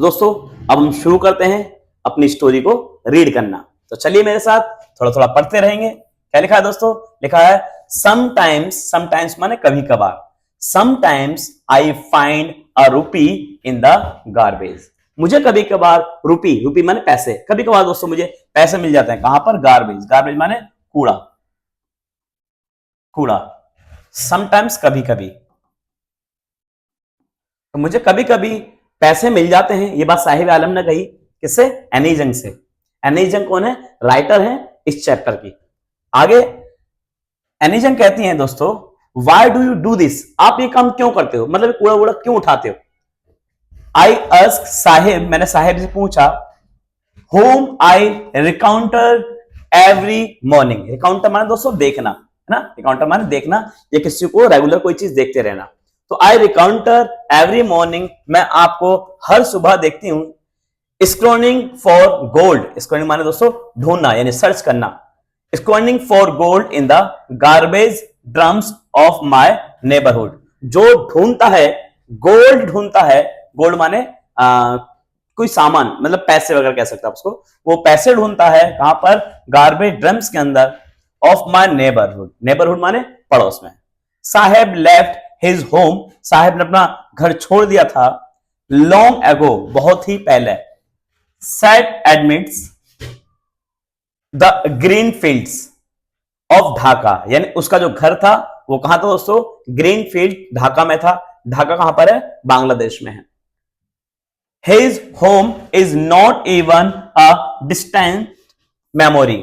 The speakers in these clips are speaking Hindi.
दोस्तों अब हम शुरू करते हैं अपनी स्टोरी को रीड करना। तो चलिए मेरे साथ थोड़ा थोड़ा पढ़ते रहेंगे। क्या लिखा है दोस्तों? लिखा है समटाइम्स, समटाइम्स माने कभी कभार, समटाइम्स आई फाइंड अ रूपी इन द गार्बेज। मुझे कभी कभार रूपी, रूपी माने पैसे, कभी कभार दोस्तों मुझे पैसे मिल जाते हैं। कहां पर? गार्बेज, गार्बेज माने कूड़ा, कूड़ा। समटाइम्स कभी कभी, तो मुझे कभी कभी पैसे मिल जाते हैं। ये बात साहिब आलम ने कही, किससे? एनी जंग से। एनी जंग कौन है? राइटर है इस चैप्टर की। आगे एनी जंग कहती हैं दोस्तों, why do you do this? आप ये काम क्यों करते हो, मतलब कूड़ा वूड़ा क्यों उठाते हो? आई आस्क साहिब, मैंने साहिब से पूछा, होम आई रिकाउंटर एवरी मॉर्निंग। रिकाउंटर माने दोस्तों देखना, है ना? रिकाउंटर माने देखना, ये किसी को रेगुलर कोई चीज देखते रहना। तो आई रिकाउंटर एवरी मॉर्निंग, मैं आपको हर सुबह देखती हूं। स्क्रॉनिंग फॉर गोल्ड, स्क्रॉनिंग माने दोस्तों ढूंढना, यानी सर्च करना। Scrounging for gold in the garbage drums of my neighbourhood. जो ढूंढता है, गोल्ड ढूंढता है, गोल्ड माने कोई सामान, मतलब पैसे वगैरह कह सकते हैं उसको। वो पैसे ढूंढता है कहां पर? गार्बेज ड्रम्स के अंदर, ऑफ माय नेबरहुड, नेबरहुड माने पड़ोस में। साहेब लेफ्ट हिज होम, साहेब ने अपना घर छोड़ दिया था। लॉन्ग एगो, बहुत ही पहले। Set admits the green fields of Dhaka, यानी उसका जो घर था वो कहां था दोस्तों? ग्रीन फील्ड ढाका में था। ढाका कहां पर है? बांग्लादेश में है। His home is not even a distant memory।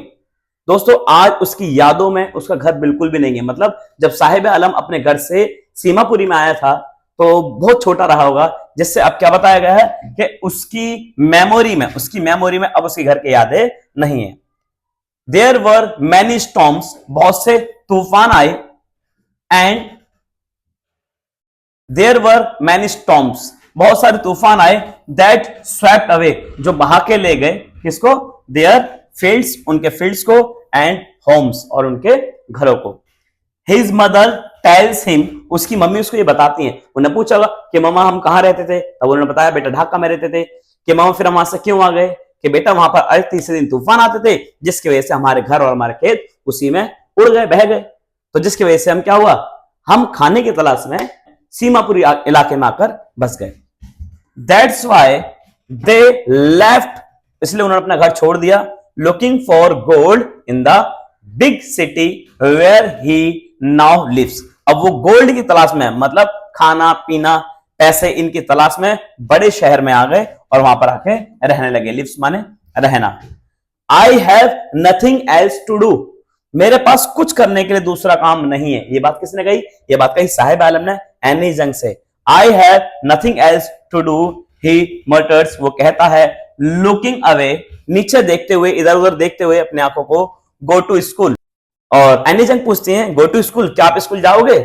दोस्तों आज उसकी यादों में उसका घर बिल्कुल भी नहीं है। मतलब जब साहिब आलम अपने घर से सीमापुरी में आया था तो बहुत छोटा रहा होगा, जिससे अब क्या बताया गया है कि उसकी मेमोरी में, अब उसके घर की यादें नहीं है। There were many storms, बहुत से तूफान आए। And there were many storms, बहुत सारे तूफान आए। दैट स्वेप्ट अवे, जो बहा के ले गए किसको? देयर फील्ड्स, उनके फील्ड्स को। एंड होम्स, और उनके घरों को। हिज मदर टेल्स हिम, उसकी मम्मी उसको ये बताती हैं। उन्हें पूछा कि मम्मा हम कहां रहते थे? तब उन्होंने बताया बेटा ढाका में रहते थे। कि मम्मा फिर हम वहां से क्यों आ गए? कि बेटा वहां पर आज तीसरे दिन तूफान आते थे, जिसकी वजह से हमारे घर और हमारे खेत उसी में उड़ गए, बह गए। तो जिसकी वजह से हम क्या हुआ, हम खाने की तलाश में सीमापुरी इलाके में आकर बस गए। That's why they left, इसलिए उन्होंने अपना घर छोड़ दिया। Looking for gold in the big city where he now lives। अब वो गोल्ड की तलाश में, मतलब खाना पीना पैसे इनकी तलाश में बड़े शहर में आ गए और वहां पर आके रहने लगे। लिव्स माने रहना। I have nothing else to do, मेरे पास कुछ करने के लिए दूसरा काम नहीं है। ये बात किसने कही? ये बात कही साहिब आलम ने एनी जंग से। I have nothing else to do, he mutters, वो कहता है। Looking away, नीचे देखते हुए, इधर उधर देखते हुए अपने आंखों को। Go to school, और एनी जंग पूछती हैं go to school, क्या आप स्कूल जाओगे?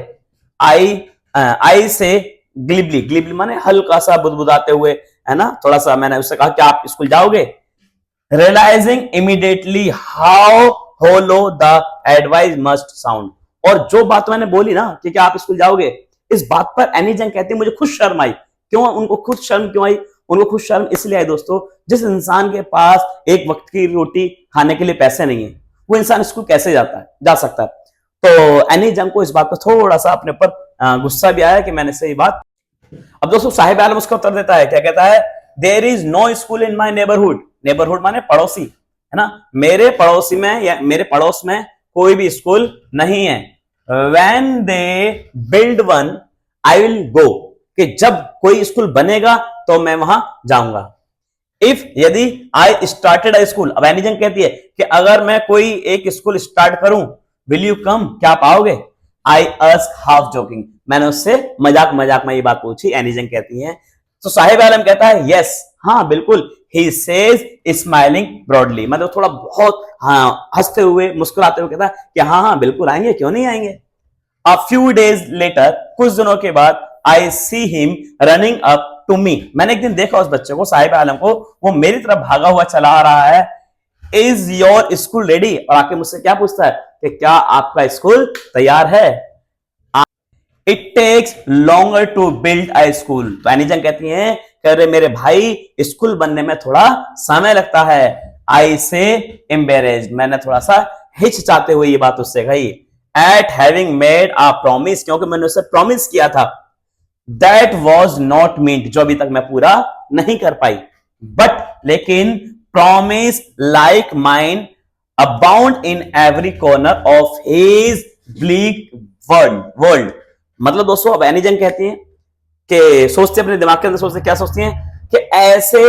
I से ग्लिबली, ग्लिबली माने हल्का सा बुदबुदाते हुए, है ना? थोड़ा सा मैंने उससे कहा क्या आप स्कूल जाओगे? Realizing immediately how hollow the advice must sound, और जो बात मैंने बोली ना कि क्या आप स्कूल जाओगे, इस बात पर एनी जंग कहती है मुझे खुद शर्म आई। क्यों उनको खुद शर्म क्यों आई? उनको खुद शर्म इसलिए आई दोस्तों, जिस इंसान के पास एक वक्त की रोटी खाने के लिए पैसे नहीं है, वो इंसान स्कूल कैसे जा सकता है? तो एनी जंग को इस बात पर थोड़ा सा अपने ऊपर गुस्सा भी आया कि मैंने सही बात। अब दोस्तों साहिब आलम उसका उत्तर देता है, क्या कहता है? There is no school in my neighbourhood, neighbourhood माने पड़ोसी, है ना? मेरे पड़ोसी में या मेरे पड़ोस में कोई भी स्कूल नहीं है। When they build one, I will go, कि जब कोई स्कूल बनेगा तो मैं वहां जाऊंगा। If, यदि I started a school, अब एनी जंग कहती है कि अगर मैं कोई एक स्कूल स्टार्ट करूं, will you come, क्या आप आओगे? I asked half joking, मैंने उससे मजाक मजाक में ये बात पूछी, एनी जंग कहती है। तो साहिब आलम कहता है यस, हाँ बिल्कुल। He says smiling broadly, मतलब थोड़ा बहुत हाँ हंसते हुए मुस्कुराते हुए कहता है कि हाँ हाँ बिल्कुल आएंगे, क्यों नहीं आएंगे। A few days later, कुछ दिनों के बाद, I see him running up to me, मैंने एक दिन देखा उस बच्चे को, साहिब आलम को, वो मेरी तरफ भागा हुआ चला आ रहा है। Is your school ready, और आके मुझसे क्या पूछता है कि क्या आपका स्कूल तैयार है? It takes longer to build a school, तो एनी जंग कहती हैं कह रहे मेरे भाई स्कूल बनने में थोड़ा समय लगता है। आई से एम्बेरेस्ड, मैंने थोड़ा सा हिचकिचाते हुए ये बात उससे कही। Eight having made a promise, क्योंकि मैंने उससे प्रॉमिस किया था। दैट वॉज नॉट मीट, जो अभी तक मैं पूरा नहीं कर पाई। बट लेकिन promise like mine abound in every corner of his bleak world. मतलब दोस्तों अब एनी जंग कहती हैं कि सोचते अपने दिमाग के अंदर सोचते, क्या सोचती हैं कि ऐसे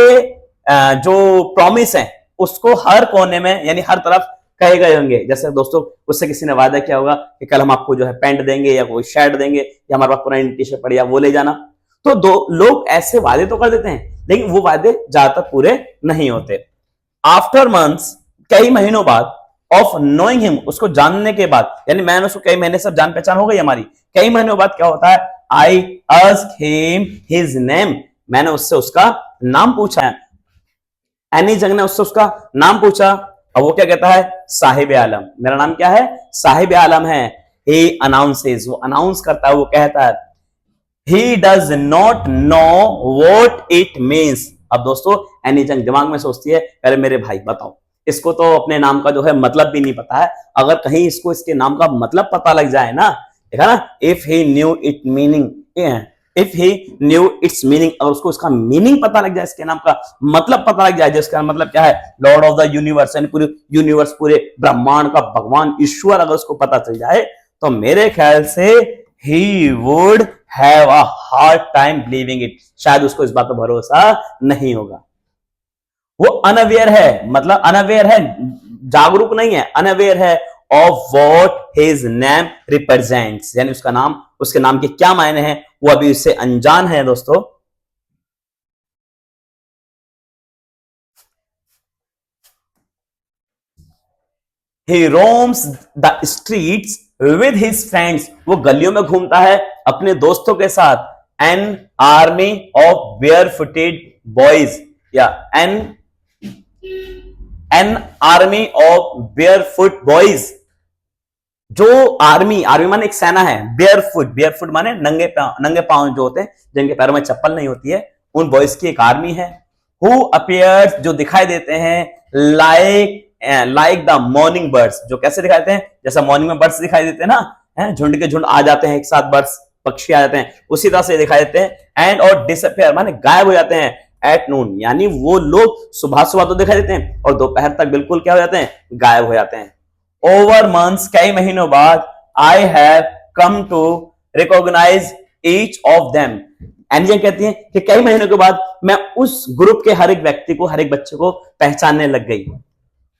जो प्रॉमिस हैं उसको हर कोने में यानी हर तरफ कहे गए होंगे। जैसे दोस्तों उससे किसी ने वादा किया होगा कि कल हम आपको जो है पैंट देंगे या कोई शर्ट देंगे या हमारे पास पुरानी टी शर्ट पड़ी या वो ले जाना। तो दो लोग ऐसे वादे तो कर देते हैं लेकिन वो वादे ज्यादातर पूरे नहीं होते। आफ्टर मंथ्स, कई महीनों बाद, ऑफ नोइंग हिम, उसको जानने के बाद, यानी मैंने उसको कई महीने सब जान पहचान हो गई हमारी, कई महीनों बाद क्या होता है, I asked him his name, मैंने उससे उसका नाम पूछा है। एनी जंग ने उससे उसका नाम पूछा। अब वो क्या कहता है, साहिब आलम, मेरा नाम क्या है, साहिब आलम है। ही अनाउंसेस, वो अनाउंस करता है, वो कहता है। He does not know what it means. अब दोस्तों एनी जंग दिमाग में सोचती है, अरे मेरे भाई बताओ, इसको तो अपने नाम का जो है मतलब भी नहीं पता है। अगर कहीं इसको इसके नाम का मतलब पता लग जाए ना, देखा ना, if he knew it meaning, if he new it's meaning, अगर उसको इसका मीनिंग पता लग जाए, इसके नाम का मतलब पता लग जाए, जिसका मतलब क्या है, लॉर्ड ऑफ द यूनिवर्स, यानी पूरे यूनिवर्स, पूरे ब्रह्मांड का भगवान ईश्वर, अगर उसको पता चल जाए तो मेरे ख्याल से he would have a hard time believing it, शायद उसको इस बात पर भरोसा नहीं होगा। वो अनअवेयर है, मतलब अनअवेयर है, जागरूक नहीं है, अनअवेयर है of what his name represents, यानी उसका नाम, उसके नाम के क्या मायने हैं, वो अभी उससे अनजान है दोस्तों। He roams the streets with his friends, वो गलियों में घूमता है अपने दोस्तों के साथ। An army of barefooted boys, या an army of barefoot boys, जो आर्मी, आर्मी माने एक सेना है, बेयरफुट, बेयरफुट माने नंगे पांव जो होते हैं, जिनके पैरों में चप्पल नहीं होती है, उन बॉयज की एक आर्मी है। हु अपीयर्स, जो दिखाई देते हैं, लाइक द मॉर्निंग बर्ड्स, जो कैसे दिखाई देते हैं, जैसा मॉर्निंग में बर्ड्स दिखाई देते हैं ना, झुंड के झुंड आ जाते हैं एक साथ, बर्ड्स पक्षी आ जाते हैं, उसी तरह से दिखाई देते हैं। एंड और डिसअपियर माने गायब हो जाते हैं। एट नून, यानी वो लोग सुबह सुबह तो दिखाई देते हैं और दोपहर तक बिल्कुल क्या हो जाते हैं, गायब हो जाते हैं। ओवर मंथ्स, कई महीनों बाद, I have come to recognise each of them, एनजन कहती है कि कई महीनों के बाद मैं उस ग्रुप के हर एक व्यक्ति को, हर एक बच्चे को पहचानने लग गई।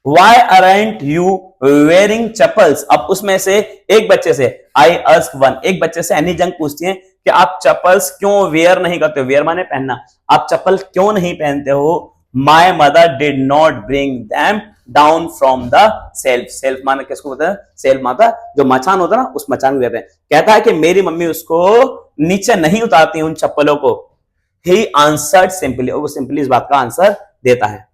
Why aren't you wearing chappals, अब उसमें से एक बच्चे से, I ask one, एक बच्चे से एनी जंग पूछती है कि आप चप्पल्स क्यों वेयर नहीं करते हो, वेयर माने पहनना, आप चप्पल क्यों नहीं पहनते हो। My mother did not bring them down from the shelf, shelf माने किसको बोलते हैं, सेल्फ माता, जो मचान होता है ना, उस मचान को कहते हैं। कहता है कि मेरी मम्मी उसको नीचे नहीं उतारती उन चप्पलों को। He answered simply, और वो सिंपली इस बात का आंसर देता है।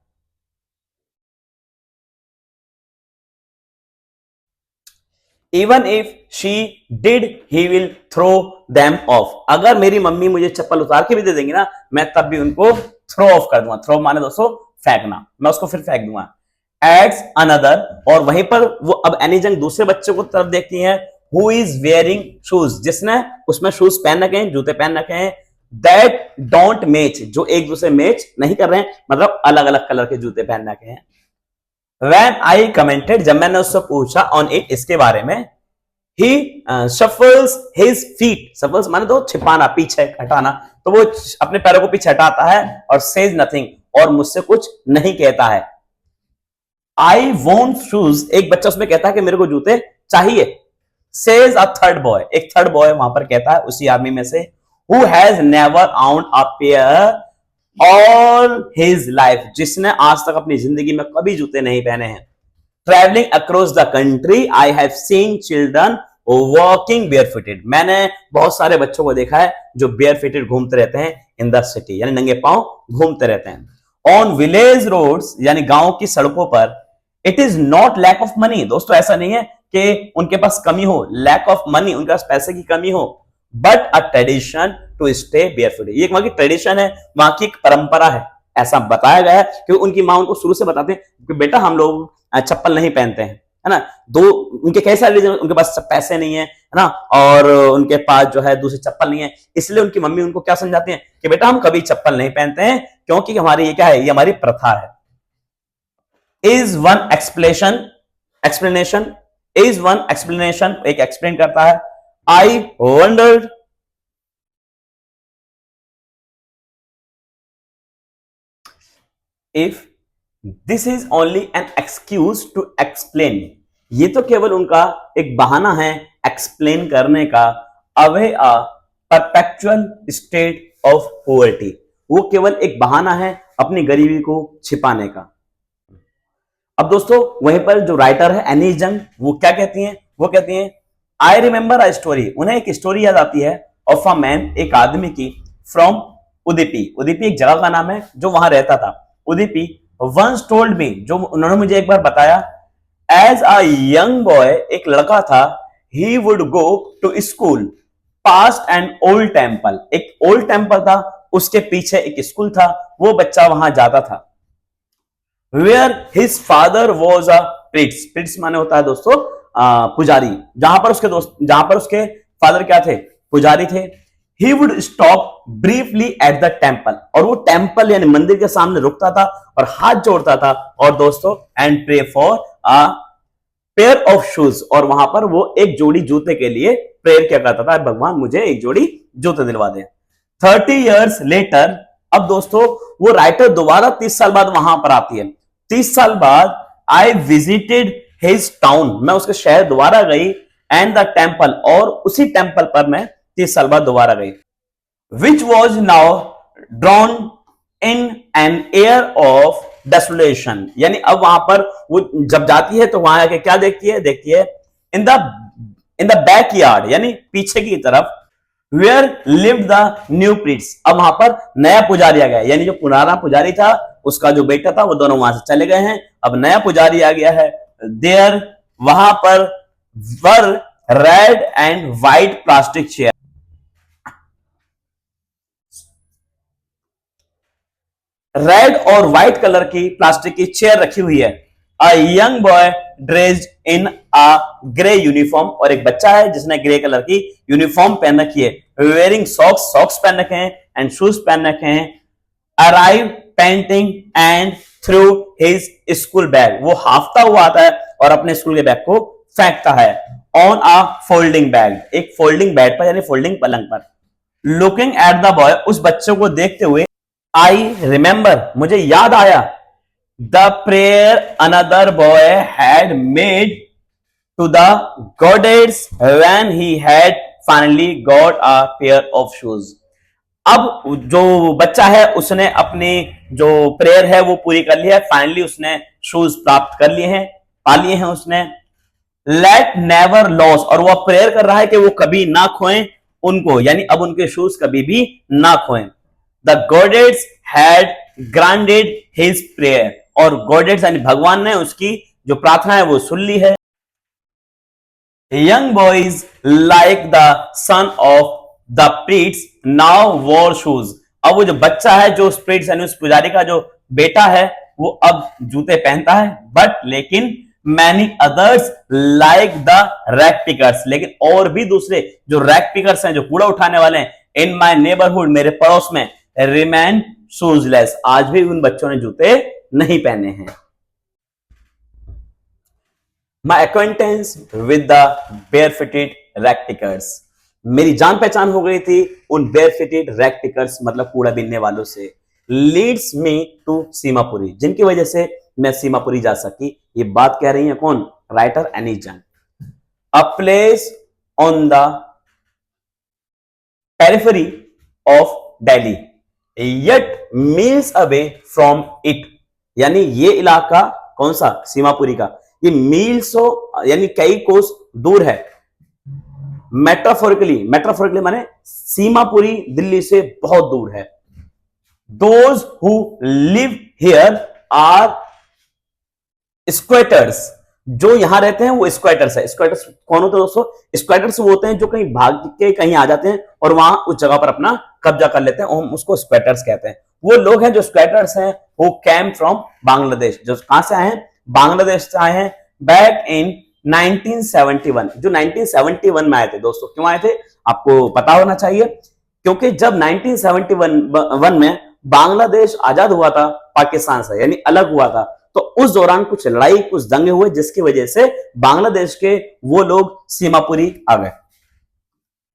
Even if she did, he will throw them off, अगर मेरी मम्मी मुझे चप्पल उतार के भी दे देंगी ना, मैं तब भी उनको थ्रो ऑफ कर दूंगा। थ्रो माने दोस्तों फेंकना, मैं उसको फिर फेंक दूंगा। एड्स अनदर, और वहीं पर वो अब एनी जंग दूसरे बच्चे को तरफ देखती है। हु इज वेयरिंग शूज, जिसने उसमें शूज पहन रखे हैं, जूते पहन रखे हैं। दैट डोंट मैच, जो एक दूसरे मैच नहीं कर रहे हैं, मतलब अलग अलग कलर के जूते पहन रखे हैं। When I commented, जब मैंने उससे पूछा on it, इसके बारे में, he shuffles his feet, shuffles माने तो छिपाना, पीछे हटाना, तो वो अपने पैरों को पीछे हटाता है और says nothing, और मुझसे कुछ नहीं कहता है। I want shoes, एक बच्चा उसमें कहता है कि मेरे को जूते चाहिए। Says a third boy, एक थर्ड बॉय वहां पर कहता है उसी आर्मी में से, who has never owned a pair all his life, जिसने आज तक अपनी जिंदगी में कभी जूते नहीं पहने हैं। Travelling across the country, I have seen children walking बेयरफुटेड, मैंने बहुत सारे बच्चों को देखा है जो बेयरफुटेड घूमते रहते हैं इन द सिटी, यानी नंगे पांव घूमते रहते हैं। ऑन विलेज रोड्स, यानी गांव की सड़कों पर, it is not lack of money, दोस्तों ऐसा नहीं है कि उनके पास कमी हो, लैक ऑफ मनी, उनके पास पैसे की कमी हो, but a tradition to stay barefoot. ये वहां की ट्रेडिशन है, वहां की एक परंपरा है, ऐसा बताया गया है कि उनकी माँ उनको शुरू से बताते हैं कि बेटा हम लोग चप्पल नहीं पहनते हैं, है ना। दो उनके कैसा रीजन, उनके पास पैसे नहीं है ना, और उनके पास जो है दूसरी चप्पल नहीं है, इसलिए उनकी मम्मी उनको क्या समझाती है कि बेटा हम कभी चप्पल नहीं पहनते हैं, क्योंकि हमारी ये क्या है, ये हमारी प्रथा है। Is one explanation is one explanation, एक एक्सप्लेन करता है। I wondered if this is only an excuse to explain, ये तो केवल उनका एक बहाना है एक्सप्लेन करने का, away a perpetual state of poverty, वो केवल एक बहाना है अपनी गरीबी को छिपाने का। अब दोस्तों वहीं पर जो राइटर है एनी जंग, वो क्या कहती हैं, वो कहती हैं आई रिमेंबर अ स्टोरी, उन्हें एक स्टोरी याद आती है, ऑफ अ मैन, एक आदमी की, फ्रॉम उदीपी, उदीपी एक जगह का नाम है जो वहां रहता था, उदीपी वंस टोल्ड मी, जो उन्होंने मुझे एक बार बताया, एज अ यंग बॉय, एक लड़का था, he would go to school past an old temple, एक ओल्ड टेम्पल था, उसके पीछे एक स्कूल था, वो बच्चा वहां जाता था, where his father was a priest, priest माने होता है दोस्तों पुजारी, जहां पर उसके फादर क्या थे, पुजारी थे। He would stop briefly at the temple, और वो टेम्पल यानी मंदिर के सामने रुकता था और हाथ जोड़ता था, और दोस्तों and pray for a pair of shoes, और वहां पर वो एक जोड़ी जूते के लिए प्रेयर क्या करता था, भगवान मुझे एक जोड़ी जूते दिलवा दे। 30 years लेटर, अब दोस्तों वो राइटर दोबारा 30 साल बाद वहां पर आती है, 30 साल बाद, आई विजिटेड हिज टाउन, मैं उसके शहर दोबारा गई, एंड द टेम्पल, और उसी टेम्पल पर मैं 30 साल बाद दोबारा गई, which was now drawn in an air of desolation, यानी अब वहां पर वो जब जाती है तो वहां आके क्या देखती है, इन द बैक यार्ड, यानी पीछे की तरफ, where live the new prince, अब वहां पर नया पुजारी आ गया, यानी जो पुराना पुजारी था उसका जो बेटा था वो दोनों वहां से चले गए हैं, अब नया पुजारी आ गया है। देयर, वहां पर, were red and white plastic chair, red और व्हाइट कलर की प्लास्टिक की चेयर रखी हुई है। A young boy dressed in a grey uniform, और एक बच्चा है जिसने ग्रे कलर की यूनिफॉर्म पहन रखी है, वेयरिंग सॉक्स, सॉक्स पहन रखे हैं, एंड शूज पहन रखे हैं, arrive painting and through his school bag, वो हाफता हुआ आता है और अपने स्कूल के बैग को फेंकता है, ऑन अ फोल्डिंग बैग, एक फोल्डिंग बेड पर यानी फोल्डिंग पलंग पर, लुकिंग एट द बॉय, उस बच्चे को देखते हुए, आई रिमेंबर, मुझे याद आया, the prayer another boy had made to the goddess when he had finally got a pair of shoes, अब जो बच्चा है उसने अपनी जो प्रेयर है वो पूरी कर ली है, फाइनली उसने शूज प्राप्त कर लिए हैं, पा लिए हैं उसने। लेट नेवर लॉस, और वो प्रेयर कर रहा है कि वो कभी ना खोएं उनको, यानी अब उनके शूज कभी भी ना खोएं। The goddess had granted his prayer, और गॉडेस यानी भगवान ने उसकी जो प्रार्थना है वो सुन ली है। Young boys like the son of the priest now wear shoes, अब वो जो बच्चा है जो प्रीट्स यानी उस पुजारी का जो बेटा है वो अब जूते पहनता है, बट लेकिन many others like the rag pickers, लेकिन और भी दूसरे जो रैक पिकर्स हैं, जो कूड़ा उठाने वाले हैं, इन माई नेबरहुड, मेरे पड़ोस में, रिमेन शूजलेस, आज भी उन बच्चों ने जूते नहीं पहने हैं। My acquaintance with the barefooted rag pickers, मेरी जान पहचान हो गई थी उन बेयरफिटेड रैक पिकर्स मतलब कूड़ा बीनने वालों से, लीड्स मी टू सीमापुरी, जिनकी वजह से मैं सीमापुरी जा सकी। ये बात कह रही है कौन, राइटर एनी जंग। A place on the periphery of Delhi yet meals away from it, यानी ये इलाका कौन सा, सीमापुरी का, ये मील्स यानी कई कोस दूर है, मेट्रोफोरिकली माने सीमापुरी दिल्ली से बहुत दूर है। Those who live here are squatters, जो यहां रहते हैं वो स्क्वेटर्स है। स्क्वेटर्स कौन होते हैं दोस्तों? स्क्वेटर्स वो होते हैं जो कहीं भाग के कहीं आ जाते हैं और वहां उस जगह पर अपना कब्जा कर लेते हैं, और हम उसको स्क्वेटर्स कहते हैं। वो लोग हैं जो स्क्वेटर्स हैं, वो कैम फ्रॉम बांग्लादेश, जो कहां से आए हैं? बांग्लादेश से आए हैं। बैक इन 1971, जो 1971 में आए थे दोस्तों। क्यों आए थे आपको पता होना चाहिए, क्योंकि जब 1971 में बांग्लादेश आजाद हुआ था पाकिस्तान से, यानी अलग हुआ था, तो उस दौरान कुछ लड़ाई, कुछ दंगे हुए, जिसकी वजह से बांग्लादेश के वो लोग सीमापुरी आ गए।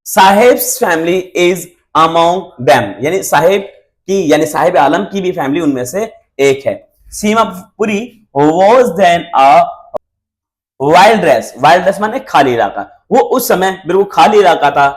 Saheb's family is among them, यानी साहेब की, यानी साहेब आलम की भी फैमिली उनमें से एक है। Seemapuri was then a wilderness, wilderness माने खाली इलाका, वो उस समय बिल्कुल खाली इलाका था।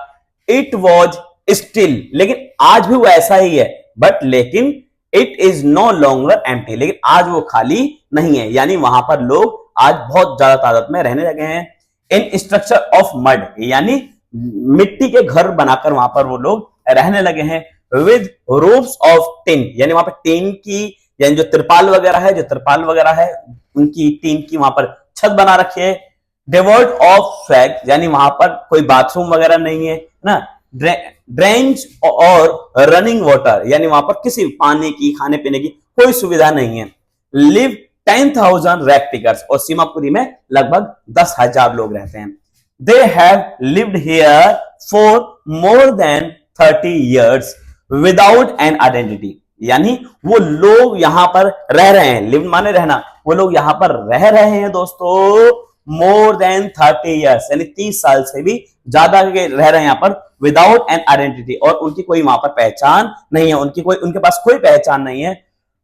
इट वॉज स्टिल, लेकिन आज भी वो ऐसा ही है, बट लेकिन it is no longer empty, लेकिन आज वो खाली नहीं है, यानी वहां पर लोग आज बहुत ज्यादा तादाद में रहने लगे हैं। इन स्ट्रक्चर ऑफ मड, यानी मिट्टी के घर बनाकर वहां पर वो लोग रहने लगे हैं। विद रूफ्स ऑफ टिन, यानी वहां पर टीन की, यानी जो तिरपाल वगैरह है, जो तिरपाल वगैरह है उनकी टीन की वहां पर छत बना रखी है। डिवोर्ड ऑफ स्वैग, यानी वहां पर कोई बाथरूम वगैरह नहीं है ना। ड्रेंच और रनिंग वाटर, यानी वहां पर किसी पानी की, खाने पीने की कोई सुविधा नहीं है। लिव 10,000 रैक पिकर्स, और सीमापुरी में लगभग 10,000 लोग रहते हैं। They have lived here for more than 30 years without an identity, यानी वो लोग यहां पर रह रहे हैं, लिव माने रहना, वो लोग यहां पर रह रहे हैं दोस्तों मोर देन 30 years, यानी 30 साल से भी ज्यादा रह रहे हैं यहां पर, विदाउट एन आइडेंटिटी, और उनकी कोई वहां पर पहचान नहीं है, उनके पास कोई पहचान नहीं है।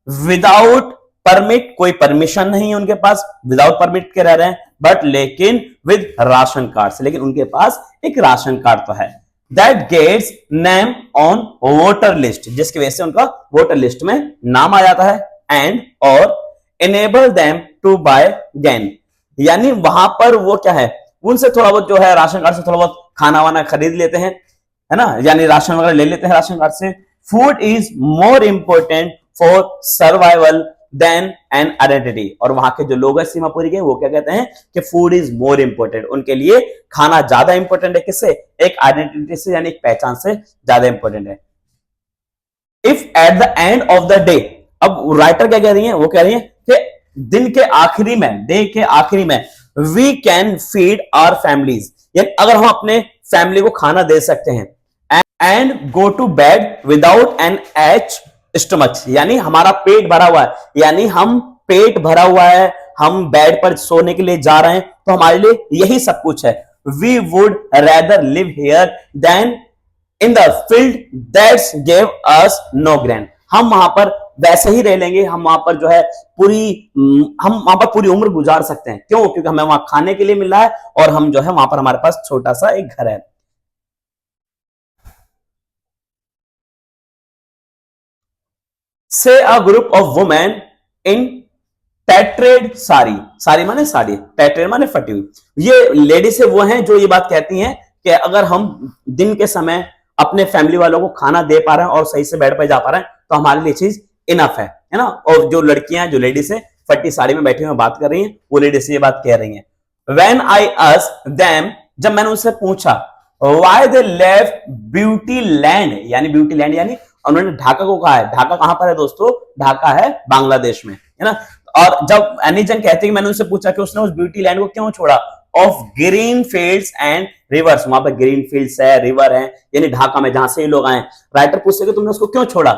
विदाउट परमिट, कोई परमिशन नहीं है उनके पास, विदाउट परमिट के रह रहे हैं, बट लेकिन विद राशन कार्ड से, लेकिन उनके पास एक राशन कार्ड तो है। That gets name on voter list, जिसकी वजह से उनका वोटर लिस्ट में नाम आ जाता है। एंड और enable them to buy grain, यानी वहां पर वो क्या है, उनसे थोड़ा बहुत जो है राशन कार्ड से थोड़ा बहुत खाना वाना खरीद लेते हैं, है ना, यानी राशन वगैरह ले लेते हैं राशन कार्ड से। Food is more important for survival than an identity, और वहां के जो लोग हैं सीमापुरी के, वो क्या कहते हैं कि फूड इज मोर इंपॉर्टेंट, उनके लिए खाना ज्यादा इंपॉर्टेंट है, किससे? एक आइडेंटिटी से, यानी एक पहचान से ज्यादा इंपॉर्टेंट है। If at the end of the day, अब राइटर क्या कह रही है, वो कह रही है कि दिन के आखिरी में, डे के आखिरी में, we can feed our families, यानी अगर हम अपने फैमिली को खाना दे सकते हैं, and go to bed without an एच स्टमच, यानी हमारा पेट भरा हुआ है, यानी हम पेट भरा हुआ है, हम बेड पर सोने के लिए जा रहे हैं, तो हमारे लिए यही सब कुछ है। We would rather live here than in the field that's give us no grain, हम वहां पर वैसे ही रह लेंगे, हम वहां पर जो है हम वहां पर पूरी उम्र गुजार सकते हैं। क्यों? क्योंकि हमें वहां खाने के लिए मिल रहा है, और हम जो है वहां पर हमारे पास छोटा सा एक घर है। Say a group of women in tattered sari, sari माने साड़ी, टैट्रेड माने फटी हुई, ये लेडीज वो हैं जो ये बात कहती हैं कि अगर हम दिन के समय अपने फैमिली वालों को खाना दे पा रहे हैं और सही से बेड पर जा पा रहे हैं, तो हमारे लिए चीज इनफ है ना। और जो लड़कियां, जो लेडीज है फटी साड़ी में बैठी हुई बात कर रही हैं, वो लेडीज ये बात कह रही हैं। व्हेन आई आस्क्ड देम, जब मैंने उनसे पूछा, why they left beauty land, यानी ब्यूटी लैंड यानी उन्होंने ढाका को कहा है। ढाका कहां पर है दोस्तों? ढाका है बांग्लादेश में, है ना। और जब एनी जंग कहते हैं, मैंने उनसे पूछा कि उसने उस ब्यूटी लैंड को क्यों छोड़ा, of green fields and reverse, वहां पर ग्रीन फील्ड्स है, रिवर है, यानी ढाका में जहां से ये लोग आए। राइटर पूछते कि तुमने उसको क्यों छोड़ा,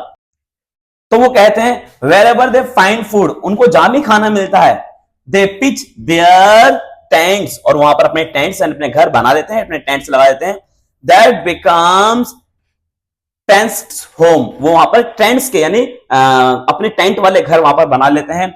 तो वो कहते हैं wherever they find food, उनको जहां भी खाना मिलता है, दे पिच देयर टेंट्स, और वहां पर अपने टेंट्स, अपने घर बना देते हैं, अपने टेंट्स लगा देते हैं। दैट बिकम्स टेंट्स होम, वो वहां पर टेंट्स के, यानी अपने टेंट वाले घर वहां पर बना लेते हैं।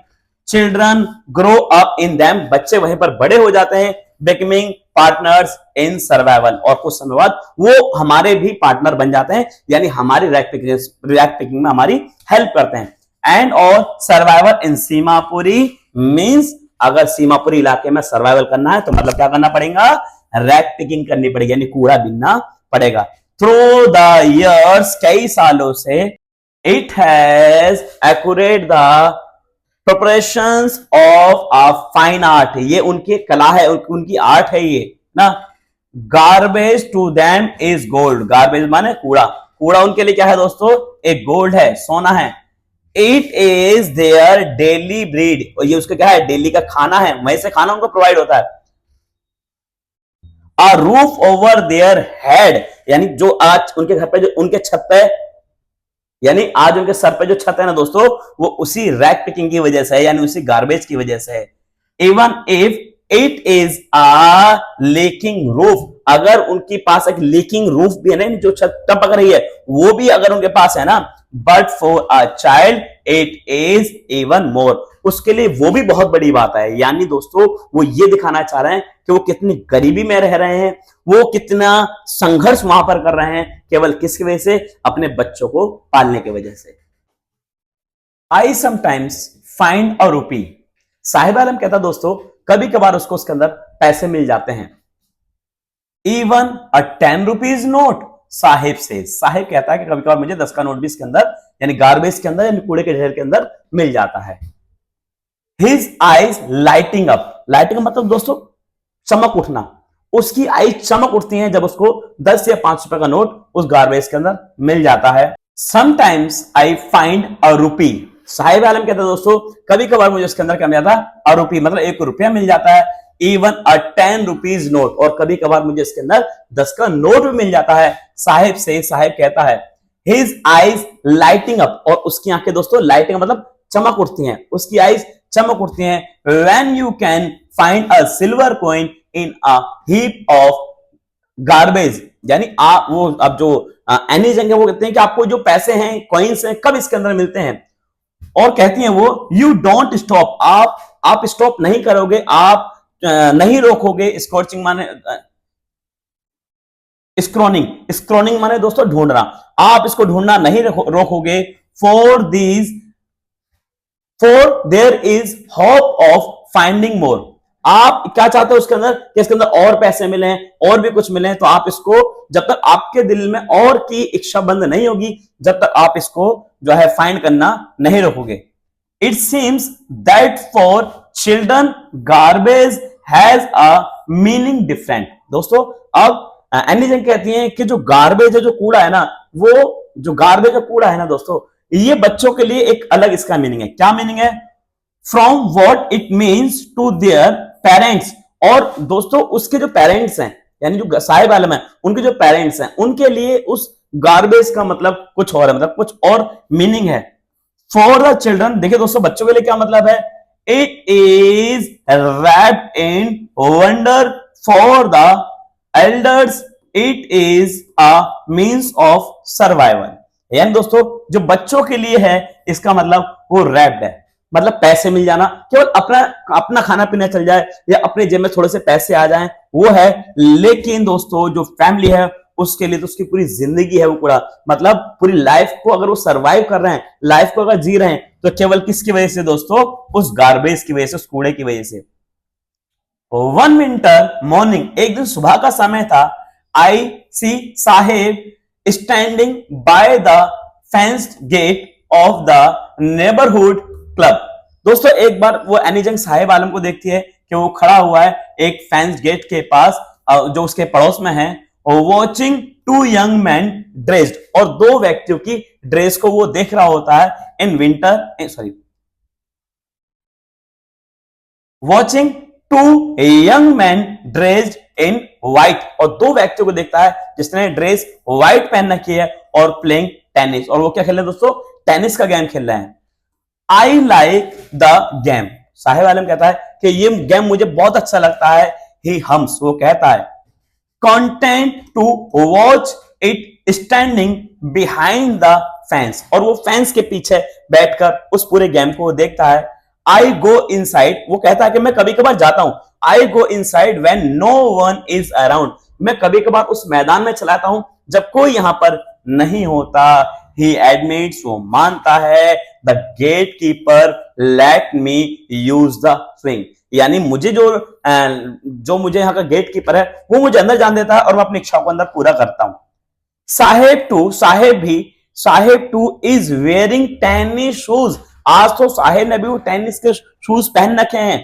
Children grow up in them, बच्चे वहीं पर बड़े हो जाते हैं। बिकमिंग पार्टनर्स इन सर्वाइवल, और कुछ समय बाद वो हमारे भी पार्टनर बन जाते हैं, यानी हमारी रैक पिकिंग में हमारी हेल्प करते हैं। एंड और सर्वाइवल इन सीमापुरी मींस, अगर सीमापुरी इलाके में सर्वाइवल करना है तो मतलब क्या करना पड़ेगा? रैक पिकिंग करनी पड़ेगी, यानी कूड़ा बीनना पड़ेगा। थ्रू द इयर्स, कई सालों से, it has accurate the preparations of a fine art, ये उनकी कला है, उनकी आर्ट है ये ना। Garbage to them is gold, garbage माने कूड़ा, कूड़ा उनके लिए क्या है दोस्तों, एक गोल्ड है, सोना है। It is their daily breed, और ये उसका क्या है, डेली का खाना है, वहीं से खाना उनको प्रोवाइड होता है। A roof over their head, यानी जो आज उनके घर पे, जो उनके छत पे, यानी आज उनके सर पे जो छत है ना दोस्तों, वो उसी रैक पिकिंग की वजह से है, यानी उसी गार्बेज की वजह से है। Even if it is a leaking roof, अगर उनके पास एक लीकिंग रूफ भी है ना, जो छत टपक रही है, वो भी अगर उनके पास है ना, but for a child it is even more, उसके लिए वो भी बहुत बड़ी बात है। यानी दोस्तों वो ये दिखाना चाह रहे हैं कि वो कितनी गरीबी में रह रहे हैं, वो कितना संघर्ष वहां पर कर रहे हैं, केवल किसकी वजह से, अपने बच्चों को पालने की वजह से। आई समटाइम्स फाइंड अ रूपी, साहिब आलम कहता दोस्तों कभी कभार उसको उसके अंदर पैसे मिल जाते हैं। इवन अ 10 रुपीज नोट, साहिब से, साहिब कहता है कि कभी कभार मुझे 10 का नोट भी इसके अंदर, यानी गार्बेज के अंदर, यानी कूड़े के ढेर के अंदर मिल जाता है। His eyes lighting up, lighting मतलब दोस्तों चमक उठना, उसकी आई चमक उठती हैं जब उसको 10 या 5 रुपए का नोट उस गार्बेज के अंदर मिल जाता है। Sometimes I find a rupee, Sahib आलम कहते हैं दोस्तों कभी कभार मुझे उसके अंदर क्या मिल जाता है, अ रुपी मतलब 1 रुपया मिल जाता है। इवन अ 10 रुपीज नोट, और कभी कभार मुझे इसके अंदर 10 का नोट भी मिल जाता है। साहिब से, साहिब कहता है हिज आईज लाइटिंग अप, और उसकी आंखें दोस्तों लाइटिंग मतलब चमक उठती हैं, उसकी आईज चमक उठती हैं। When you can find a silver coin in a heap of garbage, यानी वो अब जो एनी जंग है वो कहते हैं कि आपको जो पैसे हैं, कॉइन्स हैं, कब इसके अंदर मिलते हैं, और कहती हैं वो यू डोंट स्टॉप, आप स्टॉप नहीं करोगे, आप नहीं रोकोगे। स्कॉर्चिंग माने स्क्रॉनिंग, स्क्रॉनिंग माने दोस्तों ढूंढना, आप इसको ढूंढना नहीं रोकोगे। For there is hope of finding more, आप क्या चाहते हो उसके अंदर कि इसके अंदर और पैसे मिले, और भी कुछ मिले, तो आप इसको, जब तक आपके दिल में और की इच्छा बंद नहीं होगी, जब तक आप इसको जो है फाइंड करना नहीं रोकोगे। It seems that for children garbage has a meaning different, दोस्तों अब एनी जंग कहती हैं कि जो गार्बेज है, जो कूड़ा है ना, वो जो गार्बेज का कूड़ा है ना दोस्तों, ये बच्चों के लिए एक अलग इसका मीनिंग है। क्या मीनिंग है? From what it means to their parents, और दोस्तों उसके जो पेरेंट्स हैं, यानी जो साहिब आलम है, उनके जो पेरेंट्स हैं, उनके लिए उस गार्बेज का मतलब कुछ और है, मतलब कुछ और मीनिंग है। फॉर द चिल्ड्रन, देखिए दोस्तों बच्चों के लिए क्या मतलब है, it is wrapped in wonder, for the elders it is a means of survival, यानी दोस्तों जो बच्चों के लिए है इसका मतलब वो रैप्ड है, मतलब पैसे मिल जाना, केवल अपना खाना पीना चल जाए, या अपने जेब में थोड़े से पैसे आ जाएं, वो है। लेकिन दोस्तों जो फैमिली है उसके लिए तो उसकी पूरी जिंदगी है वो कूड़ा, मतलब पूरी लाइफ को अगर वो सरवाइव कर रहे हैं, लाइफ को अगर जी रहे हैं, तो केवल किसकी वजह से दोस्तों, उस गार्बेज की वजह से, उस कूड़े की वजह से। वन विंटर मॉर्निंग, एक दिन सुबह का समय था, I see Saheb standing by the fenced gate of the neighbourhood club, दोस्तों एक बार वो एनी जंग साहिब आलम को देखती है कि वो खड़ा हुआ है एक फेंस्ड गेट के पास, जो उसके पड़ोस में है, वॉचिंग 2 यंग मैन ड्रेस्ड, और 2 व्यक्तियों की ड्रेस को वो देख रहा होता है। In winter, sorry, watching 2 young man dressed in white, और 2 व्यक्तियों को देखता है जिसने ड्रेस व्हाइट पहन रखी है, और प्लेइंग टेनिस, और वो क्या खेल रहे हैं दोस्तों, टेनिस का गेम खेल रहे हैं। I like the game, Sahib Alam कहता है कि ये गेम मुझे बहुत अच्छा लगता है। ही हम्स, वो कहता है content to watch it standing behind the fence, और वो फेंस के पीछे बैठकर उस पूरे गेम को देखता है। आई गो इनसाइड, वो कहता है कि मैं कभी कभार जाता हूं, I go inside when no one is around, मैं कभी कभार उस मैदान में चलाता हूं जब कोई यहां पर नहीं होता। ही एडमिट्स, वो मानता है, the gate keeper let me use the swing, यानी मुझे जो मुझे यहाँ का गेट कीपर है वो मुझे अंदर जान देता है, और मैं अपनी इच्छाओं को अंदर पूरा करता हूं। Saheb too is wearing tennis shoes, आज तो साहिब ने भी वो टेनिस के शूज पहन रखे हैं।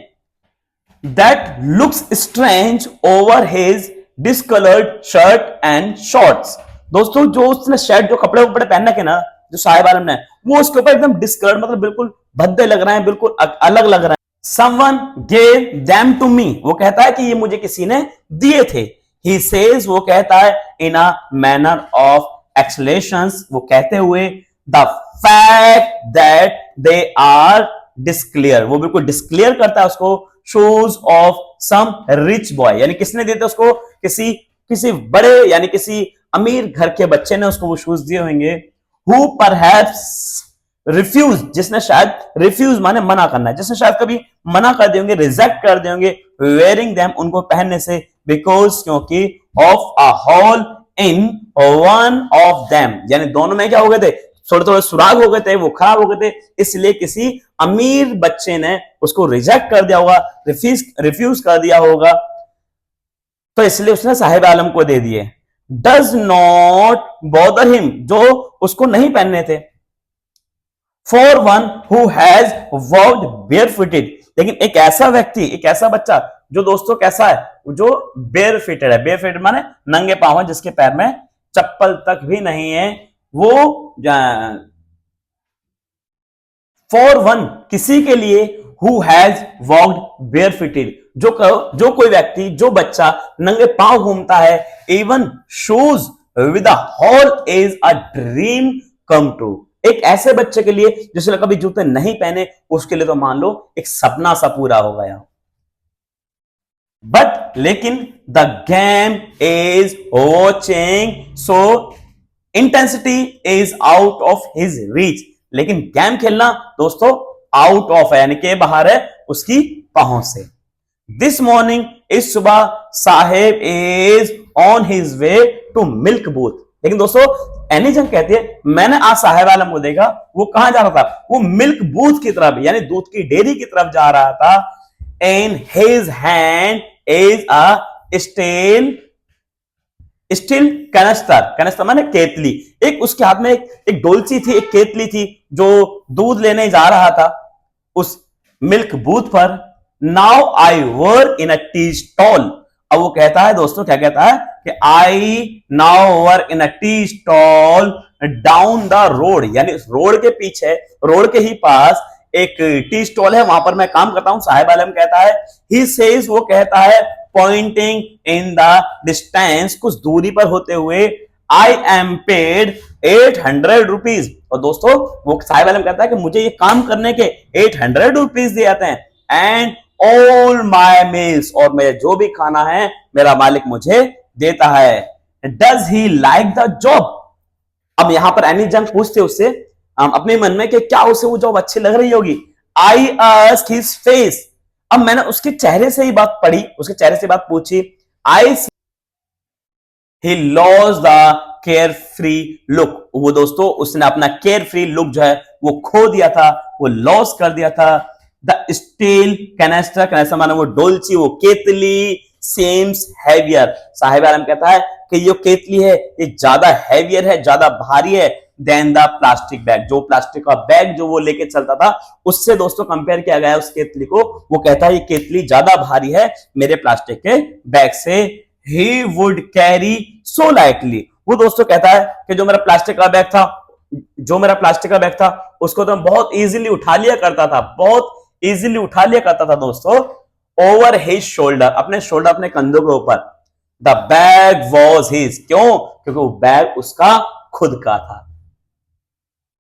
That looks strange over his discoloured shirt and shorts. दोस्तों जो उसने शर्ट जो कपड़े उपड़े पहन रखे ना जो साहिब आलम ने, वो उसके ऊपर एकदम डिस्कलर्ड मतलब बिल्कुल भद्दे लग रहे हैं, बिल्कुल अलग लग रहे हैं। Someone gave them to me, वो कहता है कि ये मुझे किसी ने दिए थे। He says, वो कहता है in a manner of exhalations, वो कहते हुए the fact that they are disclear, वो बिल्कुल डिस्क्लियर करता है उसको shoes of some rich boy, यानी किसने दिए थे उसको, किसी बड़े यानी किसी अमीर घर के बच्चे ने उसको वो शूज दिए होंगे। Who perhaps रिफ्यूज, जिसने शायद रिफ्यूज माने मना करना है, जिसने शायद कभी मना कर दिए होंगे, रिजेक्ट कर दिए होंगे वेयरिंग देम, उनको पहनने से, बिकॉज क्योंकि of a hole in one of them, यानी दोनों में क्या हो गए थे, थोड़े थोड़े सुराग हो गए थे, वो खराब हो गए थे, इसलिए किसी अमीर बच्चे ने उसको रिजेक्ट कर दिया होगा, रिफ्यूज कर दिया होगा, तो इसलिए उसने साहिब आलम को दे दिए। डज नॉट बॉदर हिम, जो उसको नहीं पहनने थे। For one who has walked बेयरफुटेड, लेकिन एक ऐसा व्यक्ति, एक ऐसा बच्चा जो दोस्तों कैसा है, जो बेयरफुटेड है, बेयरफुटेड माने नंगे पांव है, जिसके पैर में चप्पल तक भी नहीं है, वो फॉर वन किसी के लिए, हु हैज वॉक्ड बेयरफुटेड, जो कोई व्यक्ति, जो बच्चा नंगे पांव घूमता है, even shoes with a hole is a dream come true, एक ऐसे बच्चे के लिए जिसने कभी जूते नहीं पहने, उसके लिए तो मान लो एक सपना सा पूरा हो गया। बट लेकिन the game is watching, so intensity is out of his reach, लेकिन गेम खेलना दोस्तों आउट ऑफ है, यानी कि बाहर है उसकी पहुंच से। दिस मॉर्निंग, इस सुबह, Saheb is on his way to milk booth, लेकिन दोस्तों एनी जंग कहती है मैंने आज साहिब आलम को देखा, वो कहां जा रहा था, वो मिल्क बूथ की तरफ, यानी दूध की डेयरी की तरफ जा रहा था। In his hand is a steel canister, canister माने केतली, एक उसके हाथ में एक डोलची थी, एक केतली थी, जो दूध लेने जा रहा था उस मिल्क बूथ पर। Now I work in a tea stall, अब वो कहता है दोस्तों, क्या कहता है कि I now work in a tea stall down the road, यानी रोड के पीछे, रोड के ही पास एक टी स्टॉल है, वहां पर मैं काम करता हूं, साहिब आलम कहता है। ही सेज, वो कहता है पॉइंटिंग इन द डिस्टेंस, कुछ दूरी पर होते हुए, आई एम पेड 800 रुपीज, और दोस्तों वो साहिब आलम कहता है कि मुझे ये काम करने के 800 रुपीज दिए जाते हैं, एंड ऑल माई मील्स, और मेरे जो भी खाना है मेरा मालिक मुझे देता है। Does he like the job, अब यहां पर एनी जंग पूछते उससे अपने मन में कि क्या उसे वो जॉब अच्छी लग रही होगी। आई आस्क्ड हिज फेस, अब मैंने उसके चेहरे से ही बात पढ़ी, उसके चेहरे से बात पूछी। I see he lost the carefree look, वो दोस्तों उसने अपना केयर फ्री लुक जो है वो खो दिया था, वो लॉस कर दिया था। द स्टील कैनेस्टर, कैनेस्टर माने वो डोलची, वो केतली, सेम्स हैवियर, साहिब आलम कहता है कि ये केतली है ये ज्यादा हैवियर है, ज्यादा भारी है देन द प्लास्टिक बैग, जो प्लास्टिक का बैग जो वो लेके चलता था उससे दोस्तों कंपेयर किया गया है उस केतली को, वो कहता है ये केतली ज्यादा भारी है मेरे प्लास्टिक के बैग से। He would carry so lightly, वो दोस्तों कहता है कि जो मेरा प्लास्टिक का बैग था उसको तो मैं बहुत इजीली उठा लिया करता था, बहुत इजीली उठा लिया करता था दोस्तों, ओवर हिज शोल्डर, अपने शोल्डर, अपने कंधों के ऊपर। द बैग वॉज हिज, क्यों, क्योंकि वो बैग उसका खुद का था।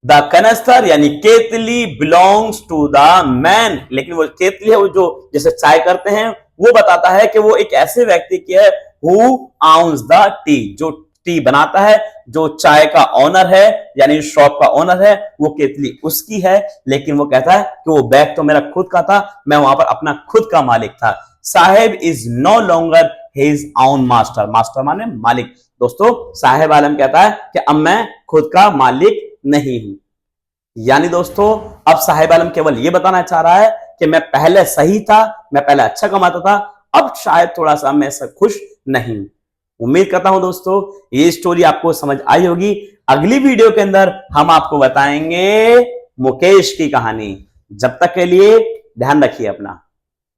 द कैनेस्टर यानी केतली बिलोंग्स टू द मैन, लेकिन वो केतली है वो जो जैसे चाय करते हैं, वो बताता है कि वो एक ऐसे व्यक्ति की है हु आउंस द टी, जो टी बनाता है, जो चाय का ओनर है यानी शॉप का ओनर है, वो केतली उसकी है, लेकिन वो कहता है कि वो बैग तो मेरा खुद का था, मैं वहां पर अपना खुद का मालिक था। Saheb is no longer his own master, master माने मालिक, दोस्तों साहेब आलम कहता है कि अब मैं खुद का मालिक नहीं हूं, यानी दोस्तों अब साहेब आलम केवल ये बताना चाह रहा है कि मैं पहले सही था, मैं पहले अच्छा कमाता था, अब शायद थोड़ा सा मैं सब खुश नहीं हूं। उम्मीद करता हूं दोस्तों ये स्टोरी आपको समझ आई होगी। अगली वीडियो के अंदर हम आपको बताएंगे मुकेश की कहानी। जब तक के लिए ध्यान रखिए अपना।